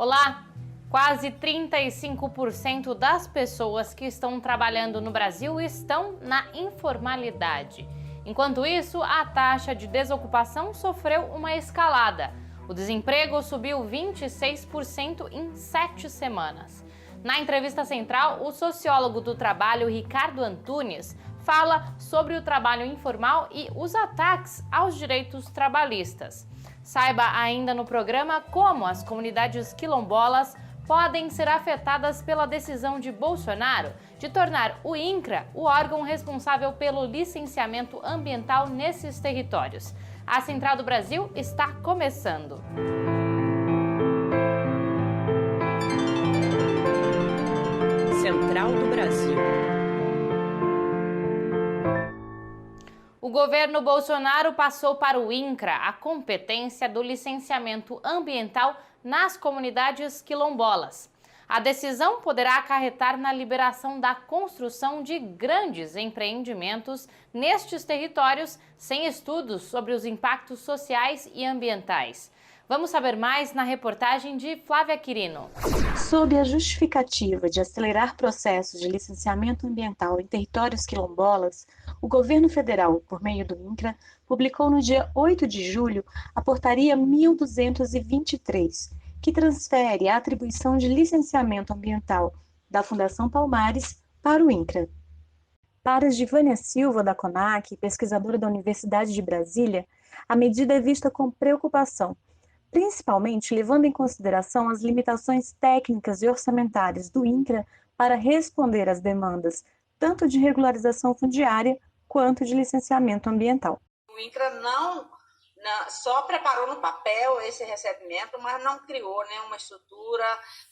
Olá! Quase 35% das pessoas que estão trabalhando no Brasil estão na informalidade. Enquanto isso, a taxa de desocupação sofreu uma escalada. O desemprego subiu 26% em 7 semanas. Na entrevista central, o sociólogo do trabalho Ricardo Antunes fala sobre o trabalho informal e os ataques aos direitos trabalhistas. Saiba ainda no programa como as comunidades quilombolas podem ser afetadas pela decisão de Bolsonaro de tornar o INCRA o órgão responsável pelo licenciamento ambiental nesses territórios. A Central do Brasil está começando. Central do Brasil. O governo Bolsonaro passou para o INCRA a competência do licenciamento ambiental nas comunidades quilombolas. A decisão poderá acarretar na liberação da construção de grandes empreendimentos nestes territórios sem estudos sobre os impactos sociais e ambientais. Vamos saber mais na reportagem de Flávia Quirino. Sob a justificativa de acelerar processos de licenciamento ambiental em territórios quilombolas, o governo federal, por meio do INCRA, publicou no dia 8 de julho a Portaria 1223, que transfere a atribuição de licenciamento ambiental da Fundação Palmares para o INCRA. Para Givânia Silva, da CONAC, pesquisadora da Universidade de Brasília, a medida é vista com preocupação, principalmente levando em consideração as limitações técnicas e orçamentárias do INCRA para responder às demandas tanto de regularização fundiária quanto de licenciamento ambiental. O INCRA só preparou no papel esse recebimento, mas não criou nenhuma estrutura,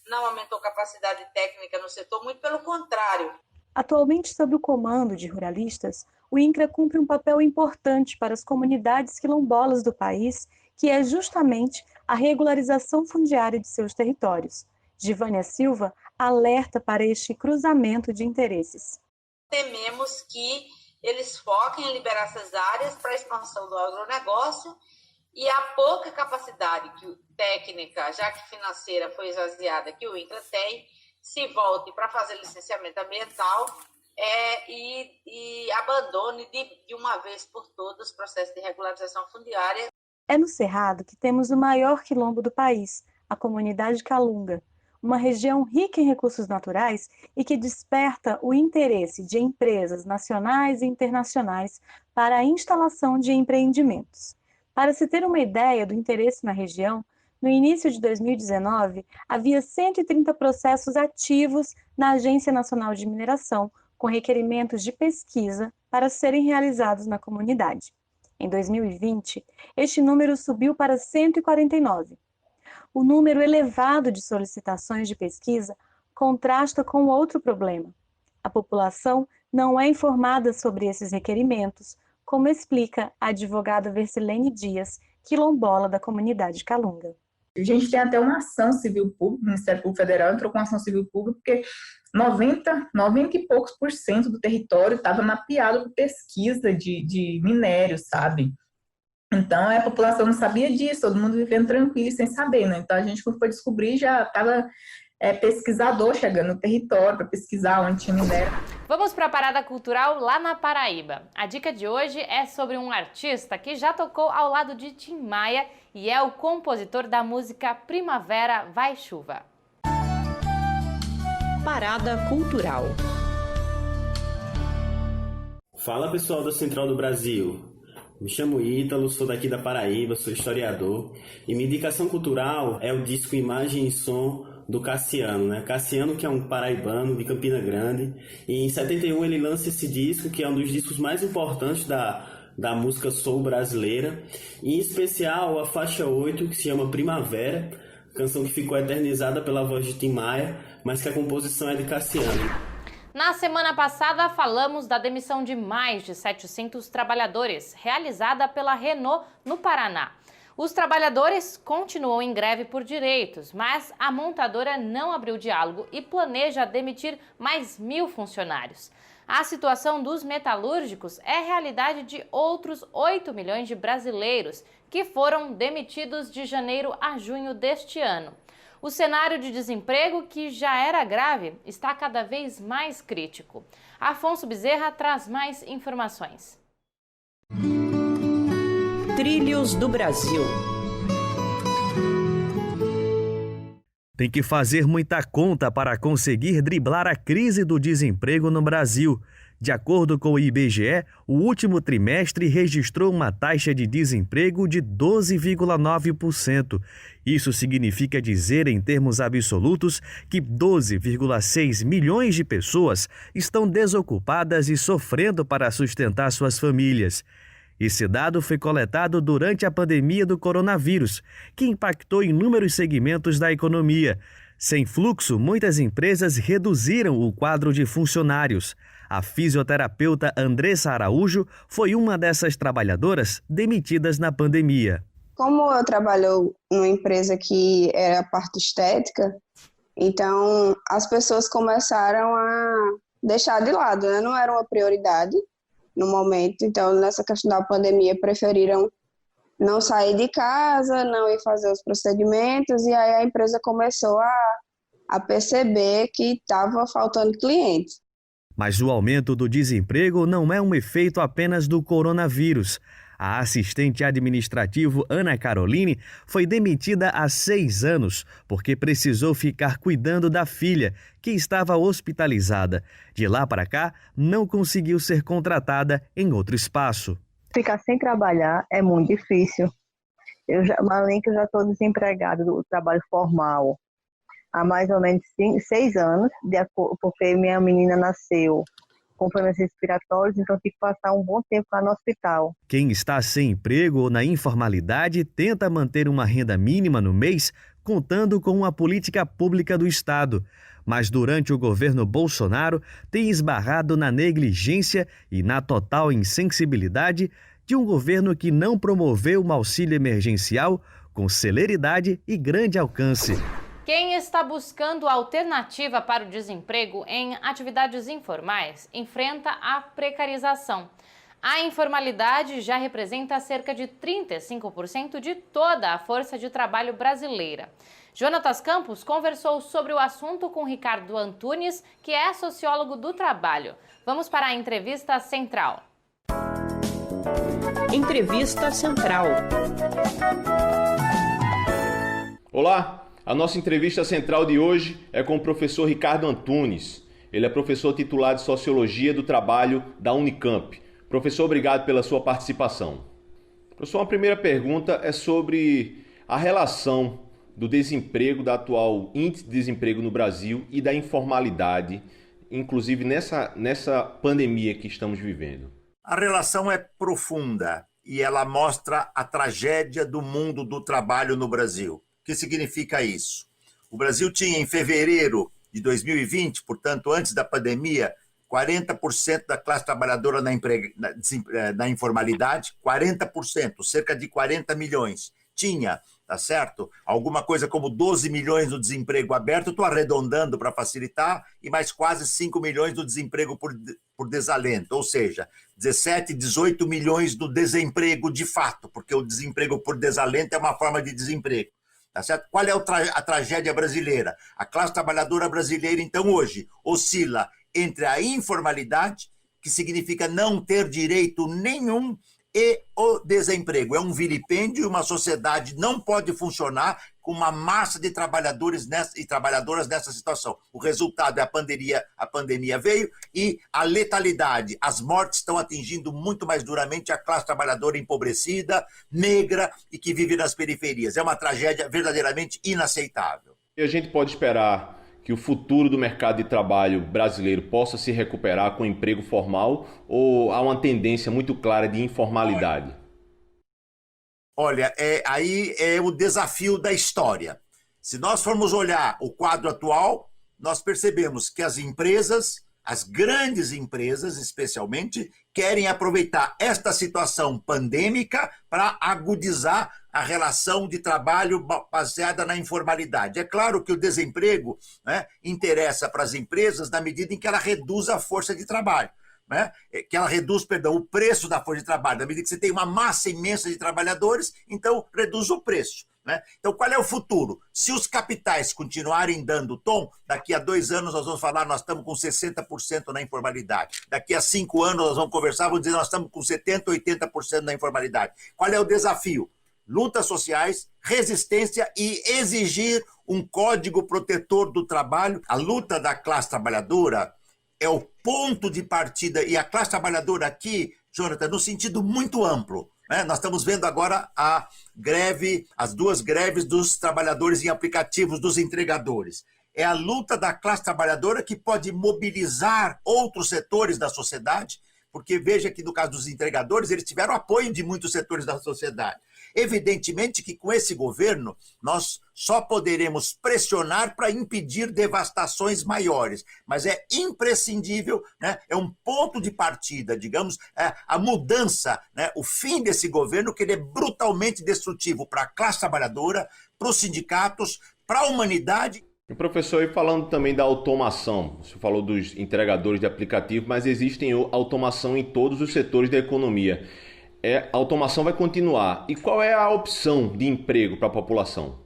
não aumentou capacidade técnica no setor, muito pelo contrário. Atualmente, sob o comando de ruralistas, o INCRA cumpre um papel importante para as comunidades quilombolas do país, que é justamente a regularização fundiária de seus territórios. Givânia Silva alerta para este cruzamento de interesses. Tememos que eles foquem em liberar essas áreas para a expansão do agronegócio e a pouca capacidade técnica, já que financeira foi esvaziada, que o INCRA tem, se volte para fazer licenciamento ambiental e abandone de uma vez por todas o processo de regularização fundiária. É no Cerrado que temos o maior quilombo do país, a comunidade Calunga, uma região rica em recursos naturais e que desperta o interesse de empresas nacionais e internacionais para a instalação de empreendimentos. Para se ter uma ideia do interesse na região, no início de 2019, havia 130 processos ativos na Agência Nacional de Mineração, com requerimentos de pesquisa para serem realizados na comunidade. Em 2020, este número subiu para 149. O número elevado de solicitações de pesquisa contrasta com outro problema. A população não é informada sobre esses requerimentos, como explica a advogada Versilene Dias, quilombola da comunidade Calunga. A gente tem até uma ação civil pública, o Ministério Público Federal entrou com uma ação civil pública porque 90 e poucos por cento do território estava mapeado por pesquisa de minérios, sabe? Então, a população não sabia disso, todo mundo vivendo tranquilo e sem saber, né? Então, a gente, quando foi descobrir, já estava pesquisador chegando no território para pesquisar onde tinha minério. Vamos para a parada cultural lá na Paraíba. A dica de hoje é sobre um artista que já tocou ao lado de Tim Maia e é o compositor da música Primavera Vai Chuva. Parada cultural. Fala, pessoal da Central do Brasil. Me chamo Ítalo, sou daqui da Paraíba, sou historiador e minha indicação cultural é o disco Imagem e Som do Cassiano, né? Cassiano, que é um paraibano de Campina Grande, e em 71 ele lança esse disco, que é um dos discos mais importantes da música soul brasileira, e em especial a faixa 8, que se chama Primavera, canção que ficou eternizada pela voz de Tim Maia, mas que a composição é de Cassiano. Na semana passada, falamos da demissão de mais de 700 trabalhadores, realizada pela Renault no Paraná. Os trabalhadores continuam em greve por direitos, mas a montadora não abriu diálogo e planeja demitir mais 1.000 funcionários. A situação dos metalúrgicos é realidade de outros 8 milhões de brasileiros que foram demitidos de janeiro a junho deste ano. O cenário de desemprego, que já era grave, está cada vez mais crítico. Afonso Bezerra traz mais informações. Trilhos do Brasil. Tem que fazer muita conta para conseguir driblar a crise do desemprego no Brasil. De acordo com o IBGE, o último trimestre registrou uma taxa de desemprego de 12,9%. Isso significa dizer, em termos absolutos, que 12,6 milhões de pessoas estão desocupadas e sofrendo para sustentar suas famílias. Esse dado foi coletado durante a pandemia do coronavírus, que impactou inúmeros segmentos da economia. Sem fluxo, muitas empresas reduziram o quadro de funcionários. A fisioterapeuta Andressa Araújo foi uma dessas trabalhadoras demitidas na pandemia. Como eu trabalho numa empresa que era a parte estética, então as pessoas começaram a deixar de lado, né? Não era uma prioridade no momento. Então, nessa questão da pandemia, preferiram não sair de casa, não ir fazer os procedimentos, e aí a empresa começou a perceber que estava faltando clientes. Mas o aumento do desemprego não é um efeito apenas do coronavírus. A assistente administrativo Ana Caroline foi demitida há 6 anos porque precisou ficar cuidando da filha, que estava hospitalizada. De lá para cá, não conseguiu ser contratada em outro espaço. Ficar sem trabalhar é muito difícil. Além que eu já estou desempregada do trabalho formal há mais ou menos 6 anos, porque minha menina nasceu com problemas respiratórios, então tive que passar um bom tempo lá no hospital. Quem está sem emprego ou na informalidade tenta manter uma renda mínima no mês, contando com uma política pública do Estado. Mas durante o governo Bolsonaro tem esbarrado na negligência e na total insensibilidade de um governo que não promoveu um auxílio emergencial com celeridade e grande alcance. Quem está buscando alternativa para o desemprego em atividades informais enfrenta a precarização. A informalidade já representa cerca de 35% de toda a força de trabalho brasileira. Jonatas Campos conversou sobre o assunto com Ricardo Antunes, que é sociólogo do trabalho. Vamos para a entrevista central. Entrevista central. Olá! A nossa entrevista central de hoje é com o professor Ricardo Antunes. Ele é professor titular de Sociologia do Trabalho da Unicamp. Professor, obrigado pela sua participação. Professor, a primeira pergunta é sobre a relação do desemprego, da atual índice de desemprego no Brasil e da informalidade, inclusive nessa pandemia que estamos vivendo. A relação é profunda e ela mostra a tragédia do mundo do trabalho no Brasil. O que significa isso? O Brasil tinha, em fevereiro de 2020, portanto, antes da pandemia, 40% da classe trabalhadora na informalidade, 40%, cerca de 40 milhões. Tinha, tá certo? Alguma coisa como 12 milhões no desemprego aberto, estou arredondando para facilitar, e mais quase 5 milhões do desemprego por desalento, ou seja, 17, 18 milhões do desemprego de fato, porque o desemprego por desalento é uma forma de desemprego. Tá certo? Qual é a tragédia brasileira? A classe trabalhadora brasileira, então, hoje, oscila entre a informalidade, que significa não ter direito nenhum, e o desemprego. É um vilipêndio e uma sociedade não pode funcionar com uma massa de trabalhadores e trabalhadoras nessa situação. O resultado é a pandemia veio e a letalidade. As mortes estão atingindo muito mais duramente a classe trabalhadora empobrecida, negra e que vive nas periferias. É uma tragédia verdadeiramente inaceitável. E a gente pode esperar que o futuro do mercado de trabalho brasileiro possa se recuperar com emprego formal ou há uma tendência muito clara de informalidade? Olha, aí é o desafio da história. Se nós formos olhar o quadro atual, nós percebemos que as empresas, as grandes empresas especialmente, querem aproveitar esta situação pandêmica para agudizar a relação de trabalho baseada na informalidade. É claro que o desemprego, né, interessa para as empresas na medida em que ela reduz a força de trabalho. Né? Que ela reduz, o preço da força de trabalho. Na medida que você tem uma massa imensa de trabalhadores, então reduz o preço. né? Então, qual é o futuro? Se os capitais continuarem dando tom, daqui a 2 anos nós vamos falar, nós estamos com 60% na informalidade. Daqui a 5 anos nós vamos conversar, vamos dizer, nós estamos com 70%, 80% na informalidade. Qual é o desafio? Lutas sociais, resistência e exigir um código protetor do trabalho. A luta da classe trabalhadora é o ponto de partida, e a classe trabalhadora aqui, Jonathan, no sentido muito amplo, né? Nós estamos vendo agora a greve, as 2 greves dos trabalhadores em aplicativos, dos entregadores. É a luta da classe trabalhadora que pode mobilizar outros setores da sociedade, porque veja que no caso dos entregadores, eles tiveram apoio de muitos setores da sociedade. Evidentemente que com esse governo nós só poderemos pressionar para impedir devastações maiores, mas é imprescindível, né? É um ponto de partida, digamos, a mudança, né? O fim desse governo, que ele é brutalmente destrutivo para a classe trabalhadora, para os sindicatos, para a humanidade. E professor, e falando também da automação, você falou dos entregadores de aplicativo, mas existe automação em todos os setores da economia. A automação vai continuar. E qual é a opção de emprego para a população?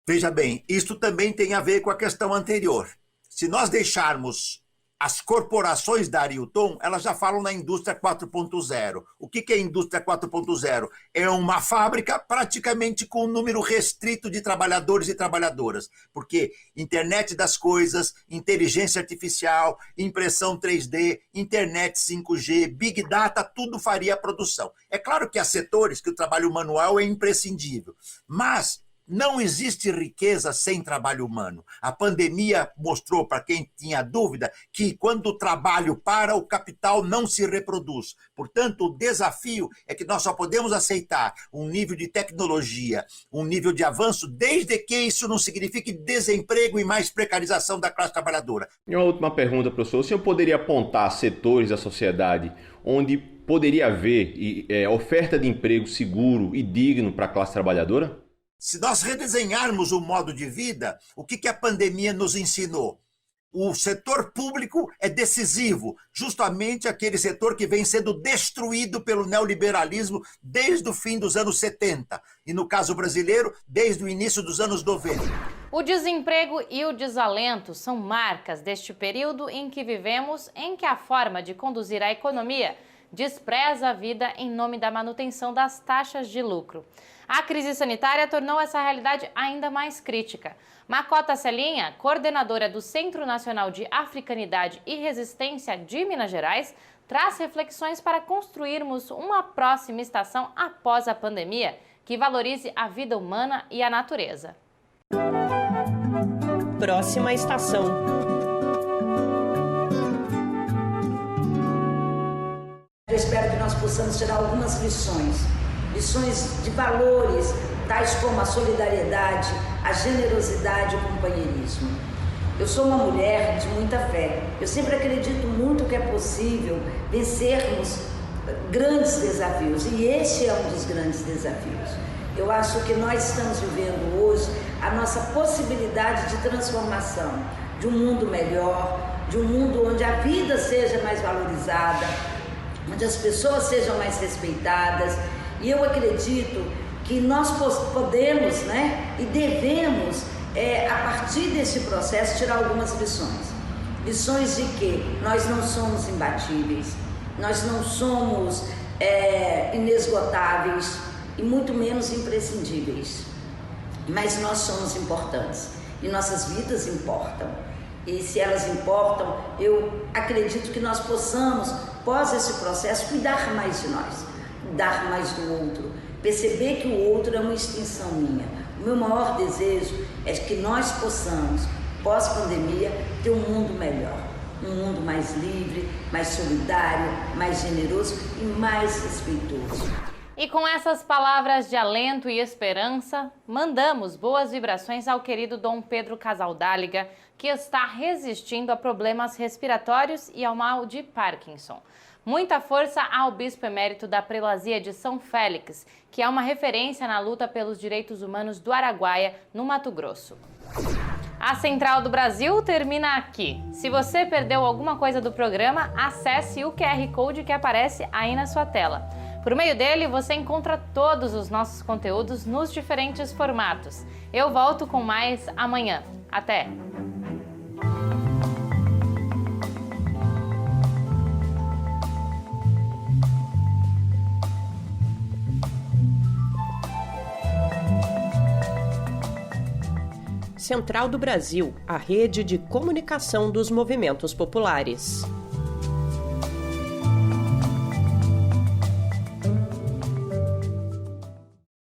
Veja bem, isso também tem a ver com a questão anterior. Se nós deixarmos as corporações darem o tom, elas já falam na indústria 4.0. O que é a indústria 4.0? É uma fábrica praticamente com um número restrito de trabalhadores e trabalhadoras, porque internet das coisas, inteligência artificial, impressão 3D, internet 5G, Big Data, tudo faria a produção. É claro que há setores que o trabalho manual é imprescindível, mas não existe riqueza sem trabalho humano. A pandemia mostrou, para quem tinha dúvida, que quando o trabalho para, o capital não se reproduz. Portanto, o desafio é que nós só podemos aceitar um nível de tecnologia, um nível de avanço, desde que isso não signifique desemprego e mais precarização da classe trabalhadora. E uma última pergunta, professor. O senhor poderia apontar setores da sociedade onde poderia haver oferta de emprego seguro e digno para a classe trabalhadora? Se nós redesenharmos o modo de vida, o que a pandemia nos ensinou? O setor público é decisivo, justamente aquele setor que vem sendo destruído pelo neoliberalismo desde o fim dos anos 70 e, no caso brasileiro, desde o início dos anos 90. O desemprego e o desalento são marcas deste período em que vivemos, em que a forma de conduzir a economia despreza a vida em nome da manutenção das taxas de lucro. A crise sanitária tornou essa realidade ainda mais crítica. Macota Celinha, coordenadora do Centro Nacional de Africanidade e Resistência de Minas Gerais, traz reflexões para construirmos uma próxima estação após a pandemia que valorize a vida humana e a natureza. Próxima estação. Eu espero que nós possamos tirar algumas lições de valores, tais como a solidariedade, a generosidade e o companheirismo. Eu sou uma mulher de muita fé. Eu sempre acredito muito que é possível vencermos grandes desafios, e esse é um dos grandes desafios. Eu acho que nós estamos vivendo hoje a nossa possibilidade de transformação, de um mundo melhor, de um mundo onde a vida seja mais valorizada, onde as pessoas sejam mais respeitadas. E eu acredito que nós podemos, e devemos, a partir desse processo, tirar algumas lições. Lições de que nós não somos imbatíveis, nós não somos inesgotáveis e muito menos imprescindíveis. Mas nós somos importantes e nossas vidas importam. E se elas importam, eu acredito que nós possamos, após esse processo, cuidar mais de nós, cuidar mais do outro, perceber que o outro é uma extensão minha. O meu maior desejo é que nós possamos, pós-pandemia, ter um mundo melhor, um mundo mais livre, mais solidário, mais generoso e mais respeitoso. E com essas palavras de alento e esperança, mandamos boas vibrações ao querido Dom Pedro Casaldáliga, que está resistindo a problemas respiratórios e ao mal de Parkinson. Muita força ao bispo emérito da Prelazia de São Félix, que é uma referência na luta pelos direitos humanos do Araguaia, no Mato Grosso. A Central do Brasil termina aqui. Se você perdeu alguma coisa do programa, acesse o QR Code que aparece aí na sua tela. Por meio dele, você encontra todos os nossos conteúdos nos diferentes formatos. Eu volto com mais amanhã. Até! Central do Brasil, a rede de comunicação dos movimentos populares.